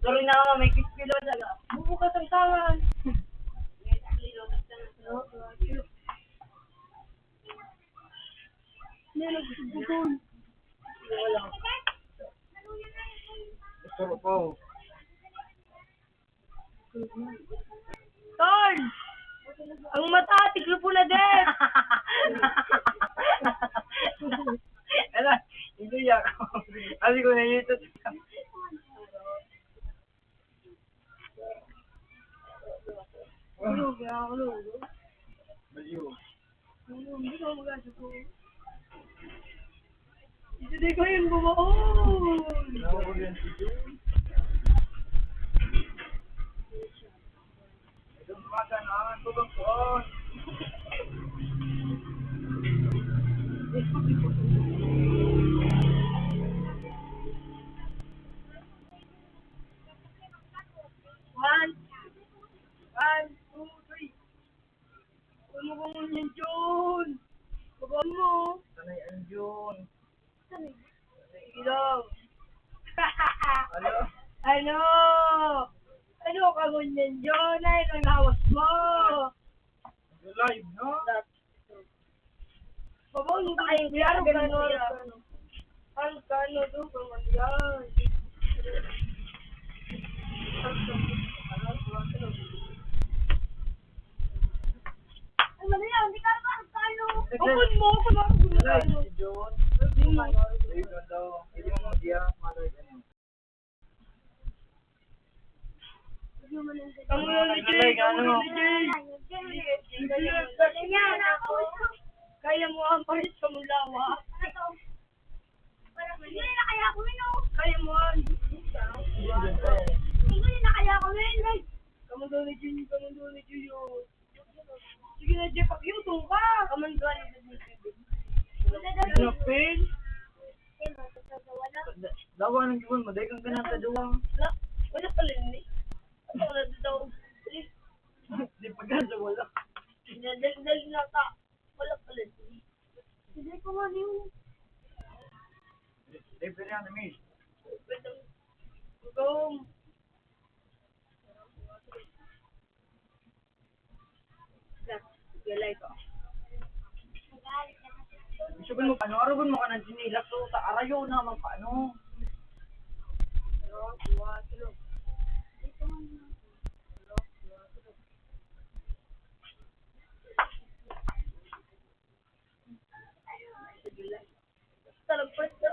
Sorry na ako, may crispy load aga. Bubukas ang tangan. Hindi na gusto bukol. Wala. Gusto ko. Tol! Ang mata, tiglo po na din! Ala, hindi ako. Sabi ko na ito. Ano, kaya ako no? Baliw. Hindi ko magasa ko. Hindi ko yung bumaon! Nakakuriyan si Jun. Ito magandaan ko bang kuon. One, two, three. Ano ba mo yan, John? Babaan mo. Sanay ang Jun. Ilaw. Ano? Ano? Ano ka mo yan, John? Ay, ang hawas mo. Live, no? Babaan mo ba yung klaro ka no? Ang kano doon kung ano yan? Ano na yan? Hindi ka kano. Bakit mo ako na ako Live si Jun. Live na daw. Hindi mo mag-iya. Maloy ka niya. Kamu yung Jay, kamu yung Kaya mo ang palit sa mulawa. Kaya mo ang kamu doon ni Jay, kamu doon ni Jay. Sige na Jay, pag-yutong ka. Kamu doon ni Jay. Pinapin. Dawa ng Jun. Maday kang ganang sa duwang. Wala pala ni. Wala daw. Di pagkasa wala. Dali na ta. Wala pala ni. Hindi ko man yung. Di pwede yan, Miss. Gum. Galay ko. Isipin mo, paano? Aragon mo ka ng sinilak to. Sa arayo naman, paano? Talagpas na.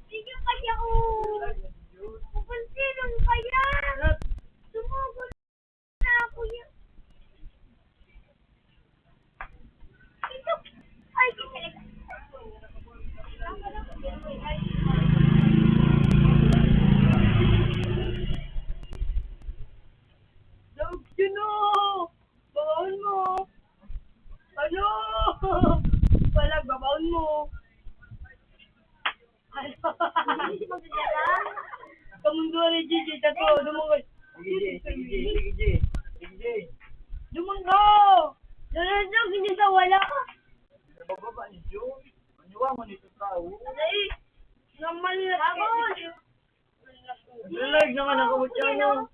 Sige kaya ko. Pupunsin ang kaya. Sumugod na ako yan. Ito. Ay, talaga. Love you no. Babaon mo. Ano? Wala, babaon mo. Ano? Kamundo ni Gigi, tato, dumungol. Sige. Dumunggo! Nanasok, hindi sa wala. Bababa ni Jun. Maniwa mo nito tao. Ay, naman na. Babon! Live naman ako mo dyan, no?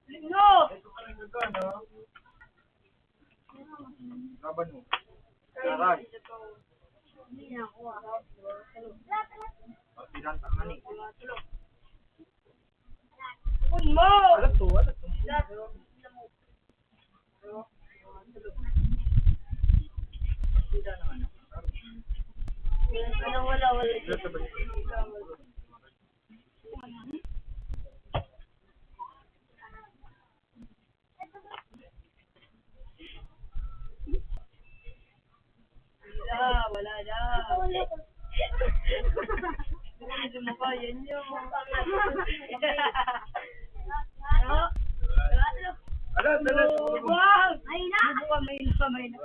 Lino! Ito ka lang ka, no? Laban mo. Aray. Hindi na ako. Pinantang ka ni. Kun mo! Alam to. Sida naman. Wala. Sa balik. Wala na. Hindi mo ba yan yun? Alam. Wow! May na! May na.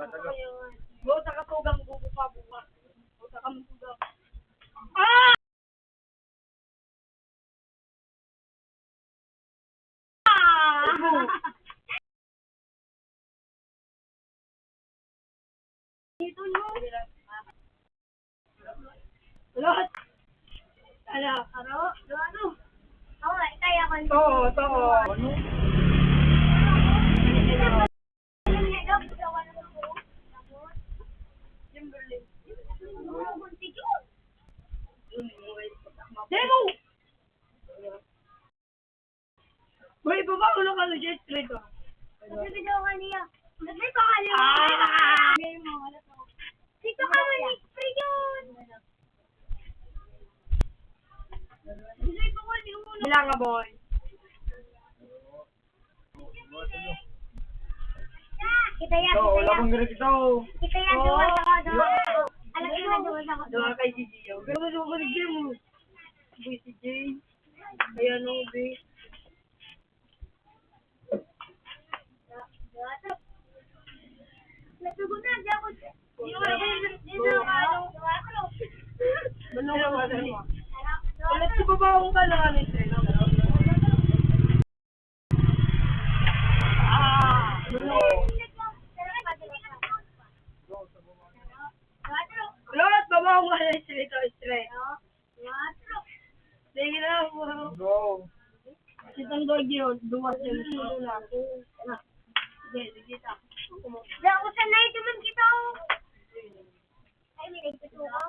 Go sa katugang bubuka bukas. Go sa kamtugang. Ah! Dito no. Lot. Ala, ano? Oo, kaya ko. To. Ano? Kimberly. Demo! Boy, baba ko lang ano dyan, straight ko. Nagbibideo ka niya. Dito ka niya. Dito ka mo ni Spring yun. Dito ka niya. Bilang nga, boy. Kita yan, Ito, kita wala yan. kong ganito ito. Kita yan, duwas ako, duwas ako. Alam ko na duwas ako. Doon kay Gigi. Pero mas ako ni Jay mo. Boy, si Jay. Ayan o, boy. Natugo na, di ako. Dito ako. Manong ka ba mo? Ulit si babaong ka lang ano ito. Lot, babaong ka lang straight. Sige na, Go. sitang dog yun. Duwas yun. Sige, ta. Di ako sanay naman kita. Ay, may nagtuturo ka.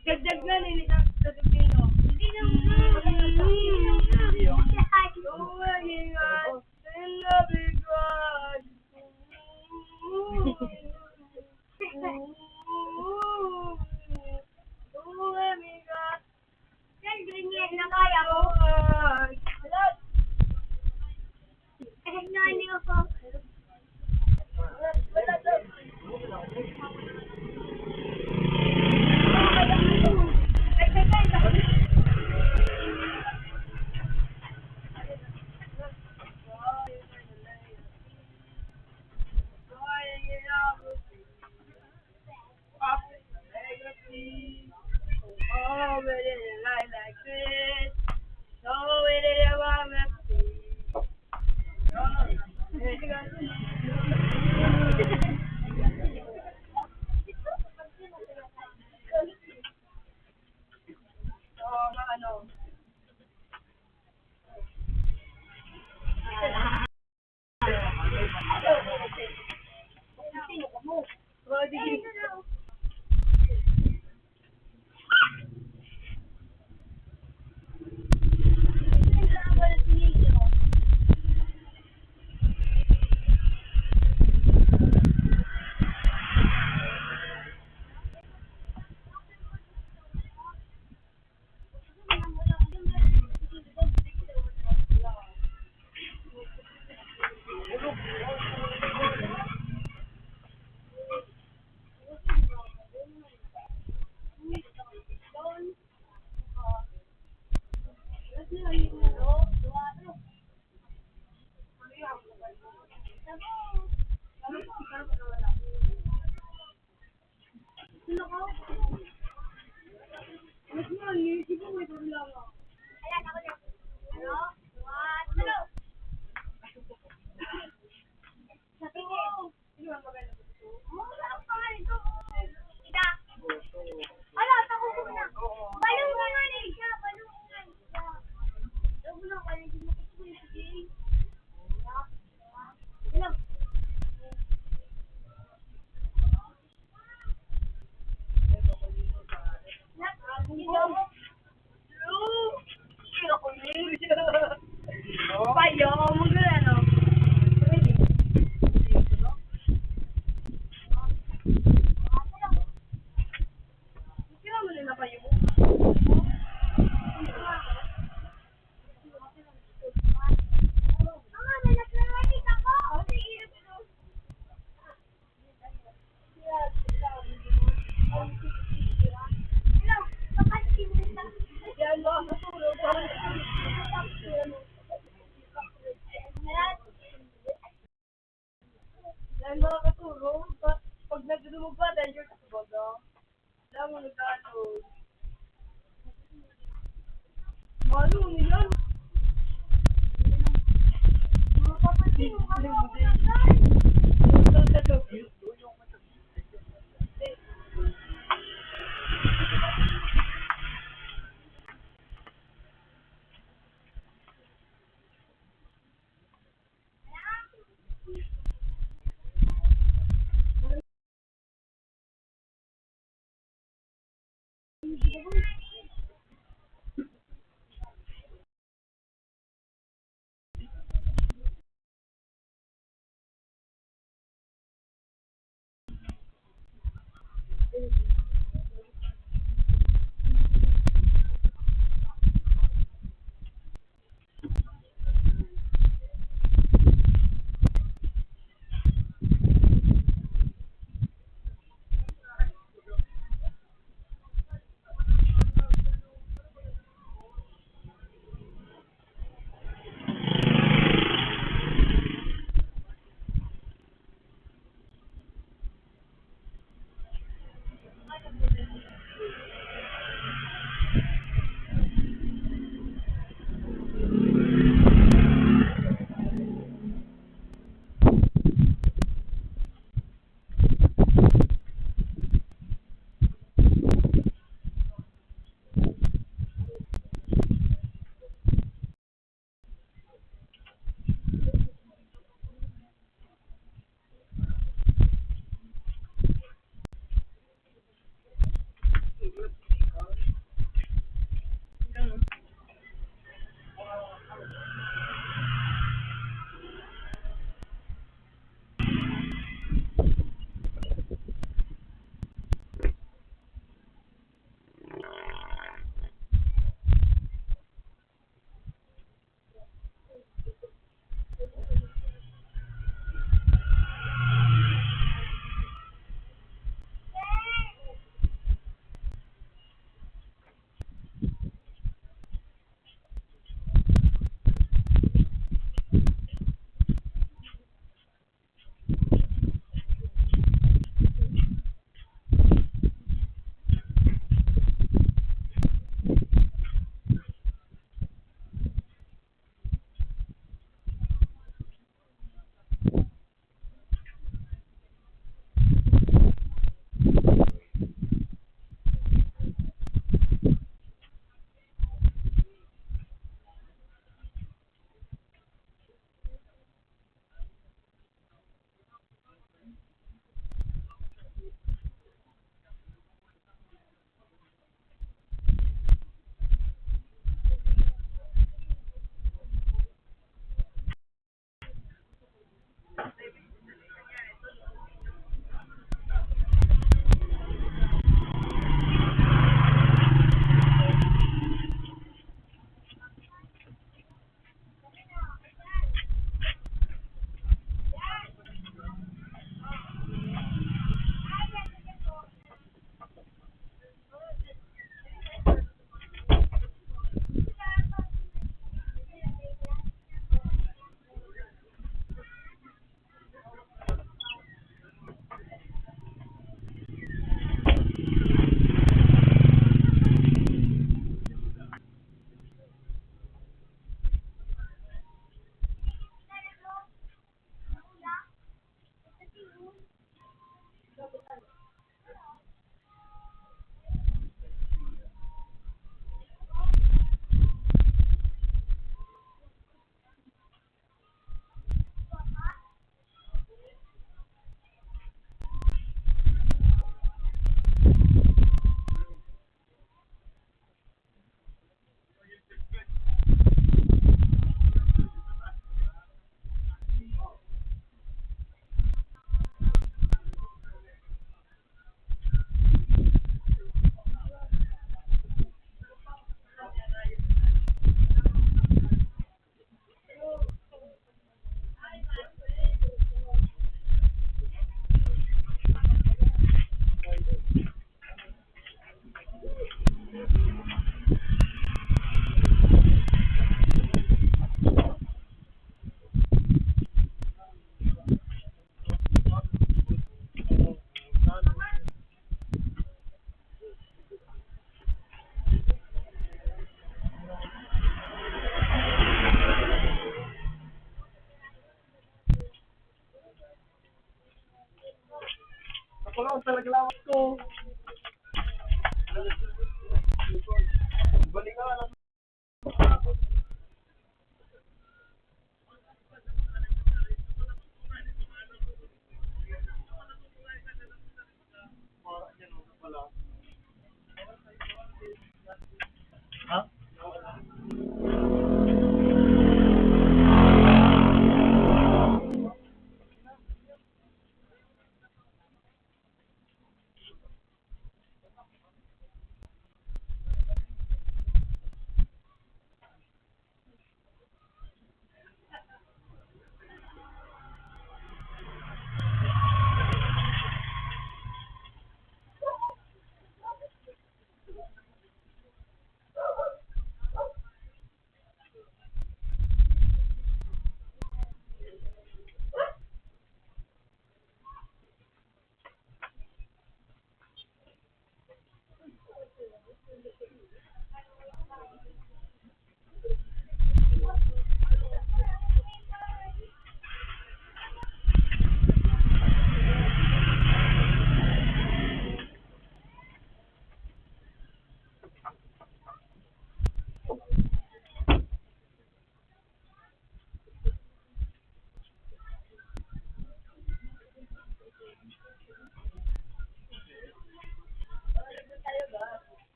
Dagdag na nini sa Pilipino. Hindi naman. Sir, ganyan na kaya ko. Kahit na hindi ako. Oh, but it is like this. So it is about me. Oh, ano. Bye. Gusto mo ba, danger sa baga? Wala mo nag-download. Malo, nila. Mga kapatid, mukha mo ako Hindi. nagdaan. Wala talaga lawas ko. Balik ka lang. Ha?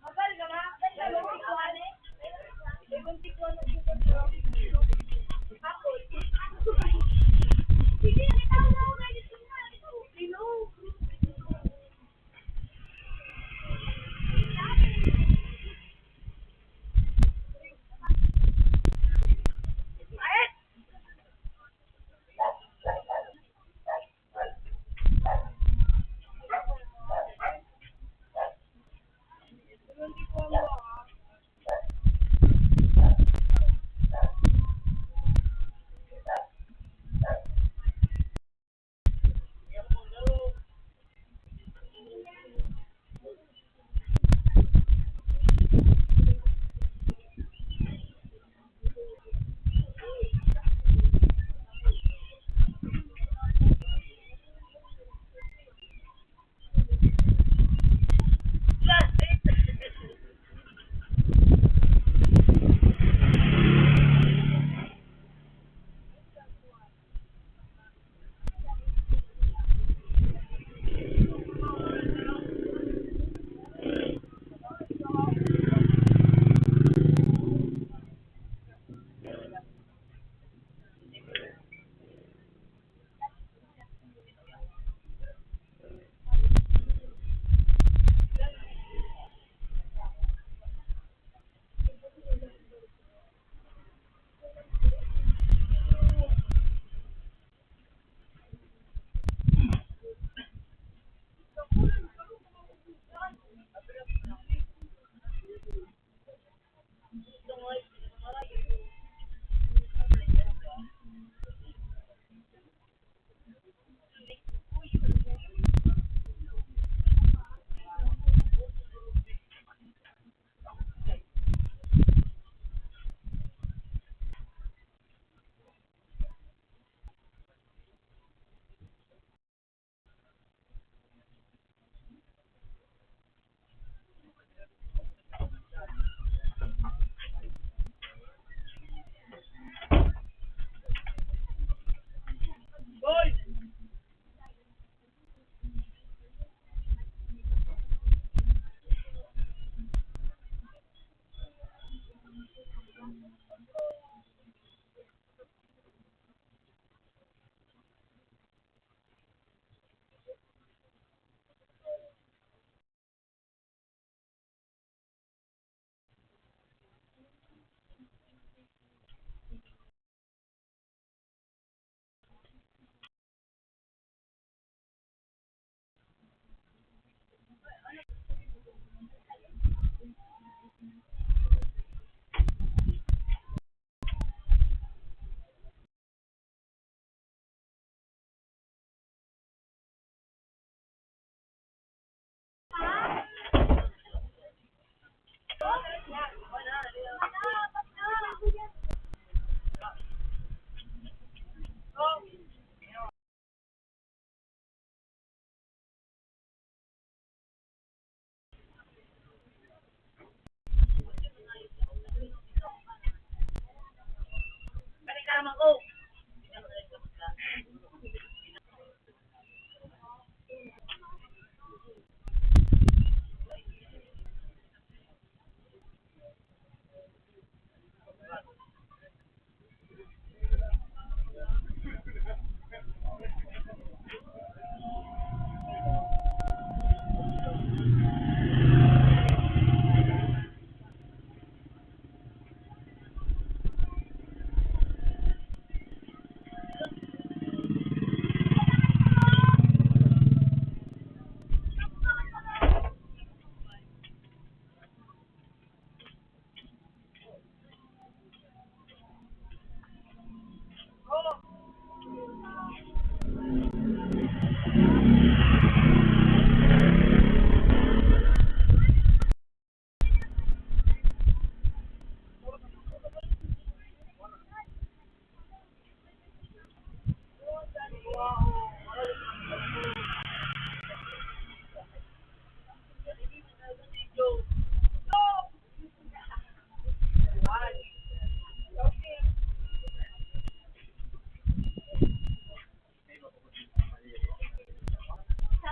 Mabal ka na? Ibang tikwan na ako. Sige, itaw na ako. Sino? Ayet! Ibang tikwan mo ah.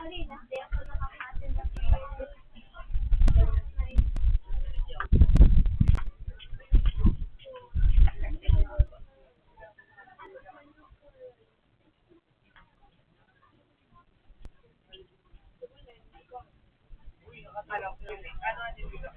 Sorry, hindi ako nakaka-attend ng Alam ko yun eh. Ano ang hindi ka?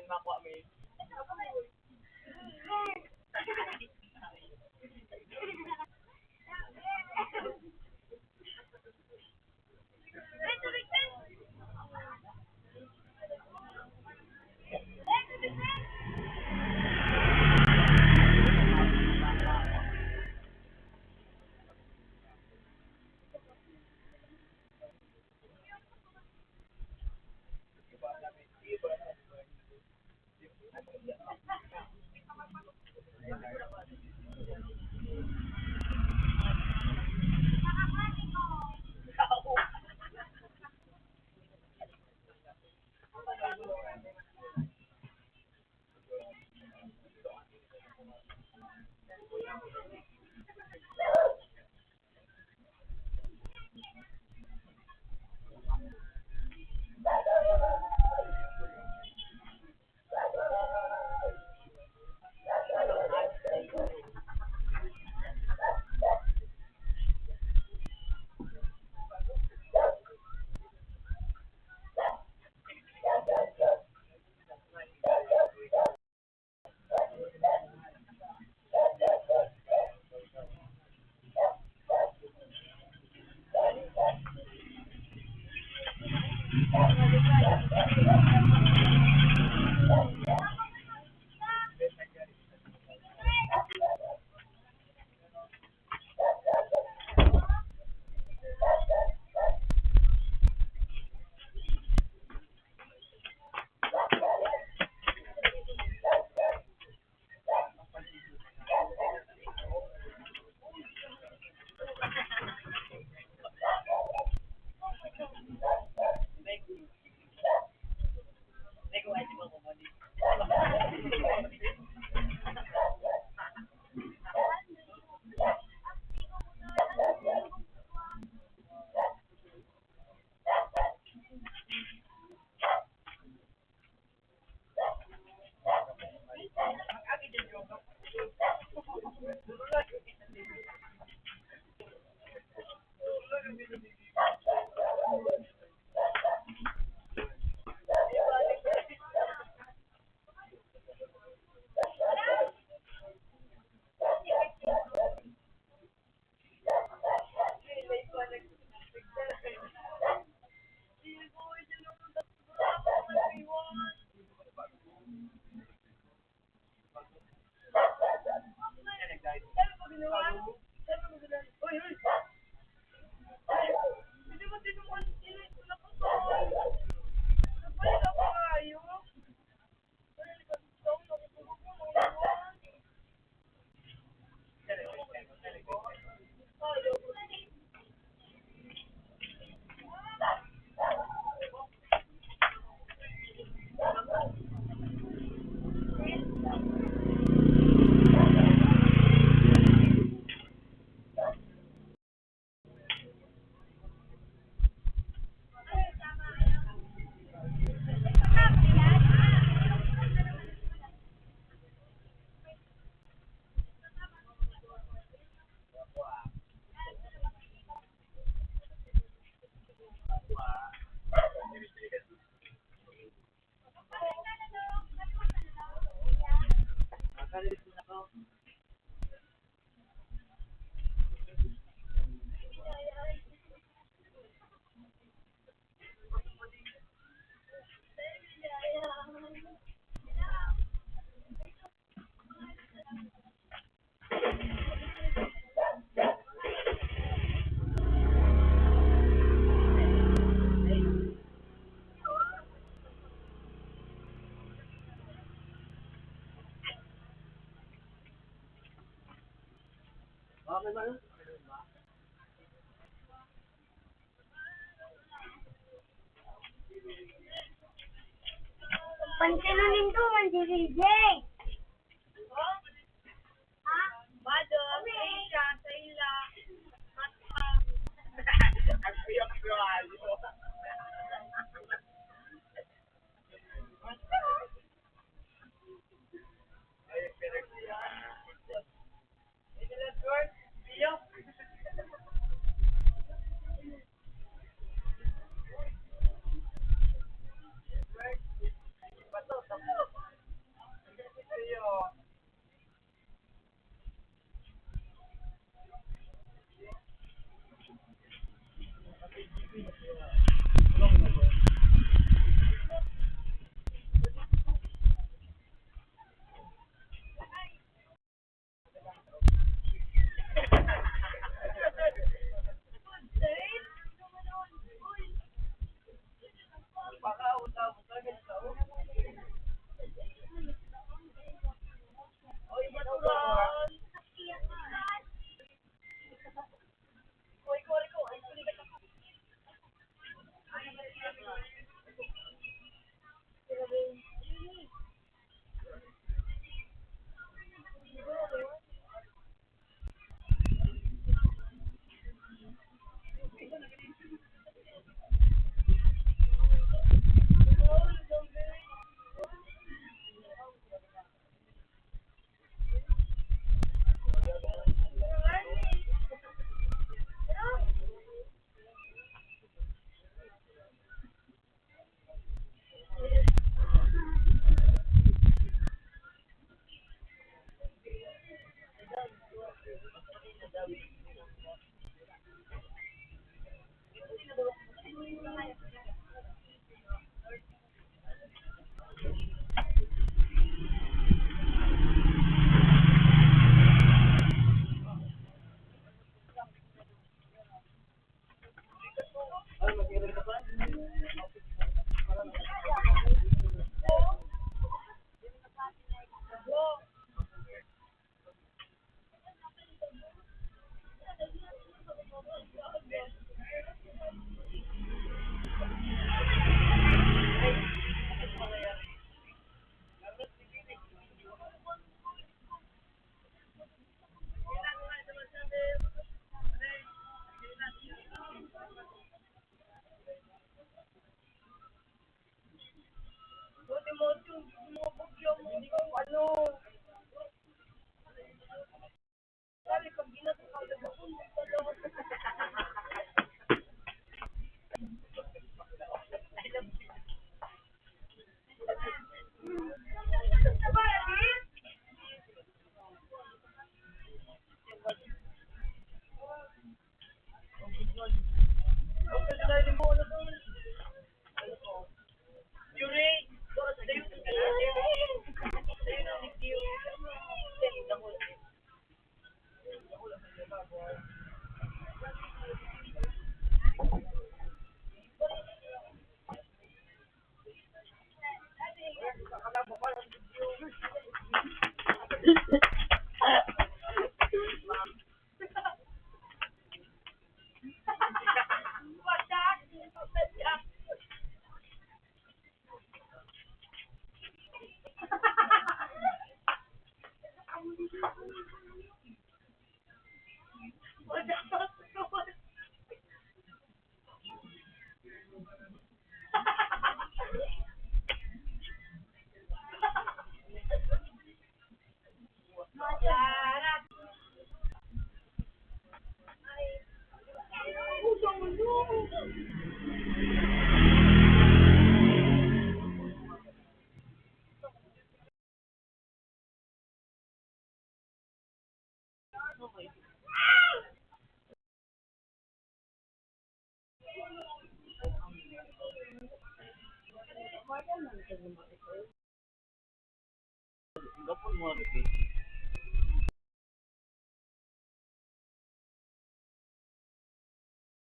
makuha mo yun. Pansinin to, Mandirij. Mado, Aisha, Sayla, Matma. Ang piyok ko ayo. Ay, pinagsiya. Ito na, George. Piyok. Bato, tapos. Buti mo, yung mga bagyo mo, hindi ko ano. Sabi, pag ginato ka, ako mo talaga. Gapon mo, Ricky.